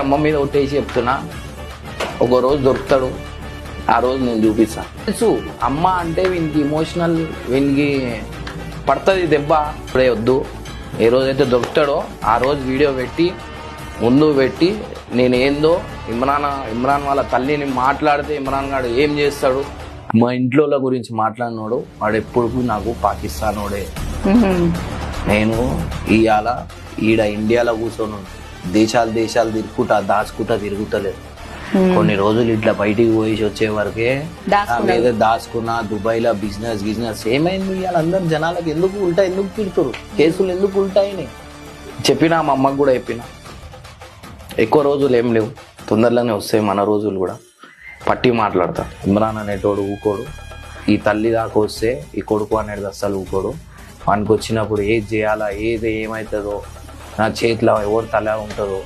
అమ్మ మీద ఒట్టేసి చెప్తున్నా, ఒక రోజు దొరుకుతాడు, ఆ రోజు నేను చూపిస్తాను. తెలుసు అమ్మ అంటే వీనికి ఇమోషనల్, వీనికి పడుతుంది దెబ్బ. ఇప్పుడే వద్దు, ఏ రోజైతే దొరుకుతాడో ఆ రోజు వీడియో పెట్టి ముందు పెట్టి నేను ఏందో ఇమ్రాన్ వాళ్ళ తల్లిని మాట్లాడితే ఇమ్రాన్ గారు ఏం చేస్తాడు, మా ఇంట్లో గురించి మాట్లాడినోడు వాడు ఎప్పుడు నాకు పాకిస్తానోడే. నేను ఇవాళ ఈడ ఇండియాలో కూర్చొని దేశాలు దాచుకుంటా తిరుగుతలేదు. కొన్ని రోజులు ఇట్లా బయటికి పోయేసి వచ్చే వరకే ఏదో దాచుకున్నా, దుబాయ్ లో బిజినెస్ ఏమైంది, వాళ్ళందరూ జనాలకు ఎందుకు తిడుతురు, కేసులు ఎందుకు ఉల్టాయినాయి చెప్పినా, మా అమ్మకు కూడా చెప్పినా. ఎక్కువ రోజులు ఏం లేవు, తొందరలోనే వస్తాయి మన రోజులు కూడా. పట్టి మాట్లాడతా, ఇమ్రాన్ అనేటోడు ఊకోడు, ఈ తల్లి దాకా వస్తే ఈ కొడుకు అనేది అస్సలు ఊకోడు. వానికి వచ్చినప్పుడు ఏది చేయాలా, ఏది ఏమవుతుందో, నా చేతిలో ఎవరు తల ఉంటుందో